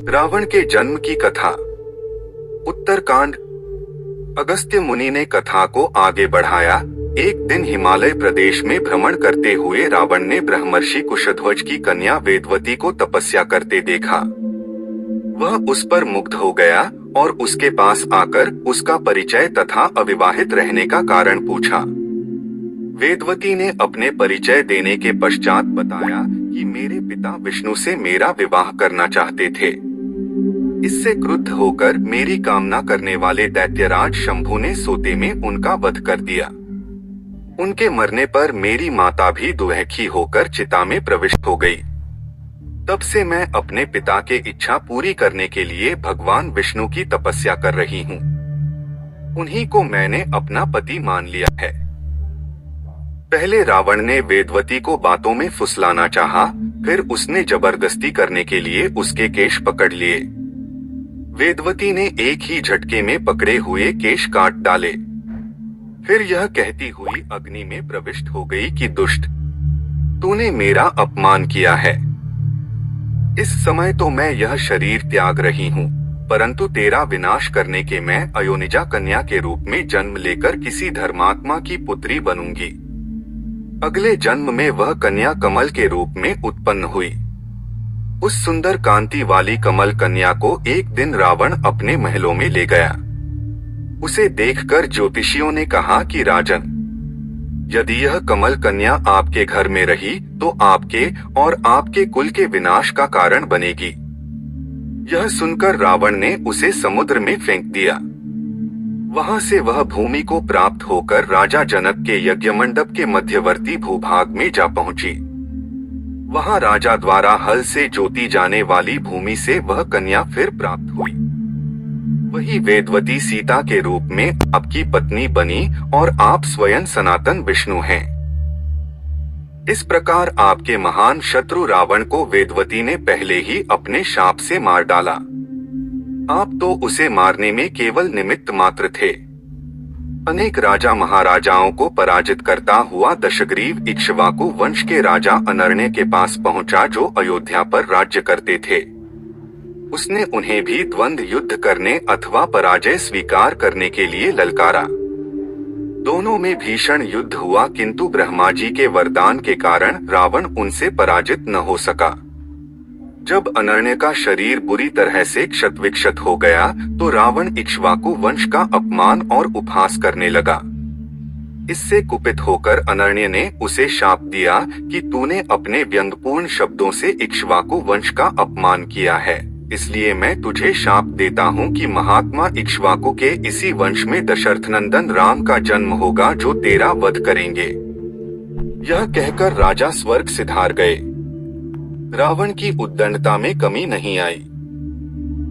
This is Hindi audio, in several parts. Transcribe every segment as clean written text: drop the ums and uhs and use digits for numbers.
रावण के जन्म की कथा। उत्तरकांड। अगस्त्य मुनि ने कथा को आगे बढ़ाया। एक दिन हिमालय प्रदेश में भ्रमण करते हुए रावण ने ब्रह्मर्षि कुशध्वज की कन्या वेदवती को तपस्या करते देखा। वह उस पर मुग्ध हो गया और उसके पास आकर उसका परिचय तथा अविवाहित रहने का कारण पूछा। वेदवती ने अपने परिचय देने के पश्चात बताया कि मेरे पिता विष्णु से मेरा विवाह करना चाहते थे। इससे क्रुद्ध होकर मेरी कामना करने वाले दैत्यराज शंभु ने सोते में उनका वध कर दिया। उनके मरने पर मेरी माता भी दुखी होकर चिता में प्रविष्ट हो गई। तब से मैं अपने पिता के इच्छा पूरी करने के लिए भगवान विष्णु की तपस्या कर रही हूँ। उन्हीं को मैंने अपना पति मान लिया है। पहले रावण ने वेदवती को बातों में फुसलाना चाहा, फिर उसने जबरदस्ती करने के लिए उसके केश पकड़ लिए। वेदवती ने एक ही झटके में पकड़े हुए केश काट डाले। फिर यह कहती हुई अग्नि में प्रविष्ट हो गई कि दुष्ट, तूने मेरा अपमान किया है। इस समय तो मैं यह शरीर त्याग रही हूँ, परंतु तेरा विनाश करने के मैं अयोनिजा कन्या के रूप में जन्म लेकर किसी धर्मात्मा की पुत्री बनूंगी। अगले जन्म में वह कन्या कमल के रूप में उत्पन्न हुई। उस सुंदर कांति वाली कमल कन्या को एक दिन रावण अपने महलों में ले गया। उसे देखकर ज्योतिषियों ने कहा कि राजन, यदि यह कमल कन्या आपके घर में रही तो आपके और आपके कुल के विनाश का कारण बनेगी। यह सुनकर रावण ने उसे समुद्र में फेंक दिया। वहां से वह भूमि को प्राप्त होकर राजा जनक के यज्ञ मंडप के मध्यवर्ती भूभाग में जा पहुंची। वहां राजा द्वारा हल से जोती जाने वाली भूमि से वह कन्या फिर प्राप्त हुई। वही वेदवती सीता के रूप में आपकी पत्नी बनी और आप स्वयं सनातन विष्णु हैं। इस प्रकार आपके महान शत्रु रावण को वेदवती ने पहले ही अपने शाप से मार डाला। आप तो उसे मारने में केवल निमित्त मात्र थे। अनेक राजा महाराजाओं को पराजित करता हुआ दशग्रीव इक्ष्वाकु वंश के राजा अनर्ण्य के पास पहुंचा, जो अयोध्या पर राज्य करते थे। उसने उन्हें भी द्वंद्व युद्ध करने अथवा पराजय स्वीकार करने के लिए ललकारा। दोनों में भीषण युद्ध हुआ, किंतु ब्रह्मा जी के वरदान के कारण रावण उनसे पराजित न हो सका। जब अनर्ण्य का शरीर बुरी तरह से क्षत विक्षत हो गया तो रावण इक्ष्वाकु वंश का अपमान और उपहास करने लगा। इससे कुपित होकर अनर्ण्य ने उसे शाप दिया कि तूने अपने व्यंग्यपूर्ण शब्दों से इक्ष्वाकु वंश का अपमान किया है, इसलिए मैं तुझे शाप देता हूँ कि महात्मा इक्ष्वाकु के इसी वंश में दशरथ नंदन राम का जन्म होगा, जो तेरा वध करेंगे। यह कहकर राजा स्वर्ग सिधार गए। रावण की उद्दंडता में कमी नहीं आई।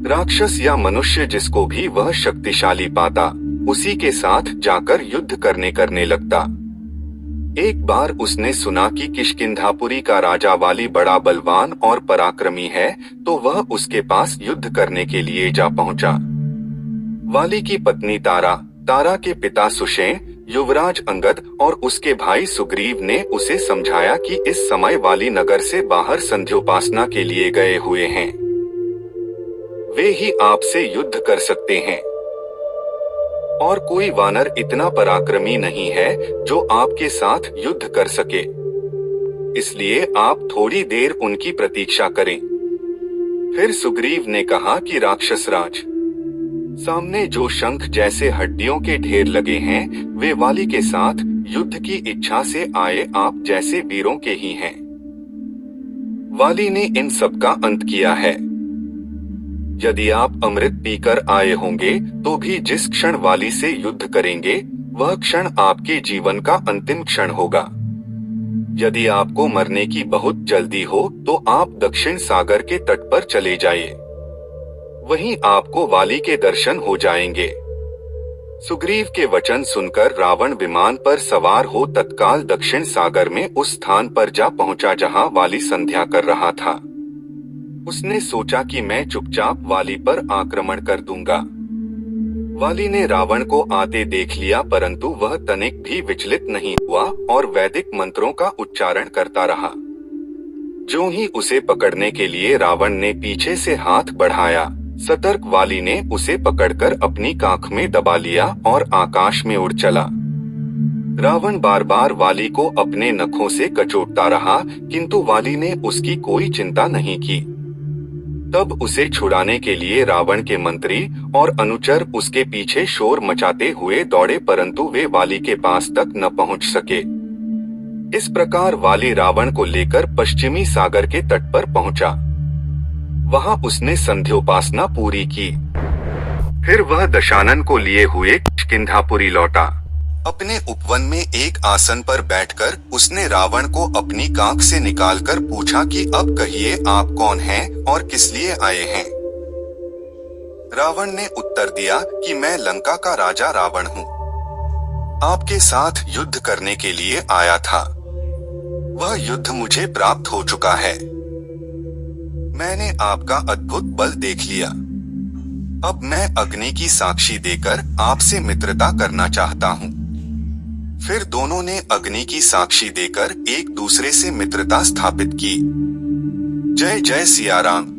राक्षस या मनुष्य जिसको भी वह शक्तिशाली पाता, उसी के साथ जाकर युद्ध करने लगता। एक बार उसने सुना कि किष्किंधापुरी का राजा वाली बड़ा बलवान और पराक्रमी है, तो वह उसके पास युद्ध करने के लिए जा पहुंचा। वाली की पत्नी तारा के पिता सुषेण, युवराज अंगद और उसके भाई सुग्रीव ने उसे समझाया कि इस समय वाली नगर से बाहर संध्योपासना के लिए गए हुए हैं। वे ही आपसे युद्ध कर सकते हैं और कोई वानर इतना पराक्रमी नहीं है जो आपके साथ युद्ध कर सके। इसलिए आप थोड़ी देर उनकी प्रतीक्षा करें। फिर सुग्रीव ने कहा कि राक्षस राज, सामने जो शंख जैसे हड्डियों के ढेर लगे हैं, वे वाली के साथ युद्ध की इच्छा से आए आप जैसे वीरों के ही हैं। वाली ने इन सब का अंत किया है। यदि आप अमृत पीकर आए होंगे तो भी जिस क्षण वाली से युद्ध करेंगे, वह क्षण आपके जीवन का अंतिम क्षण होगा। यदि आपको मरने की बहुत जल्दी हो तो आप दक्षिण सागर के तट पर चले जाइए, वहीं आपको वाली के दर्शन हो जाएंगे। सुग्रीव के वचन सुनकर रावण विमान पर सवार हो तत्काल दक्षिण सागर में उस स्थान पर जा पहुंचा जहां वाली संध्या कर रहा था। उसने सोचा कि मैं चुपचाप वाली पर आक्रमण कर दूंगा। वाली ने रावण को आते देख लिया, परंतु वह तनिक भी विचलित नहीं हुआ और वैदिक मंत्रों का उच्चारण करता रहा। जो ही उसे पकड़ने के लिए रावण ने पीछे से हाथ बढ़ाया, सतर्क वाली ने उसे पकड़कर अपनी काख में दबा लिया और आकाश में उड़ चला। रावण बार बार वाली को अपने नखों से कचोटता रहा, किंतु वाली ने उसकी कोई चिंता नहीं की। तब उसे छुड़ाने के लिए रावण के मंत्री और अनुचर उसके पीछे शोर मचाते हुए दौड़े, परंतु वे वाली के पास तक न पहुंच सके। इस प्रकार वाली रावण को लेकर पश्चिमी सागर के तट पर पहुंचा। वहां उसने संध्योपासना पूरी की। फिर वह दशानन को लिए हुए किष्किंधापुरी लौटा। अपने उपवन में एक आसन पर बैठकर उसने रावण को अपनी काख से निकालकर पूछा कि अब कहिए आप कौन हैं और किस लिए आए हैं। रावण ने उत्तर दिया कि मैं लंका का राजा रावण हूँ, आपके साथ युद्ध करने के लिए आया था। वह युद्ध मुझे प्राप्त हो चुका है। मैंने आपका अद्भुत बल देख लिया। अब मैं अग्नि की साक्षी देकर आपसे मित्रता करना चाहता हूँ। फिर दोनों ने अग्नि की साक्षी देकर एक दूसरे से मित्रता स्थापित की। जय जय सिया राम।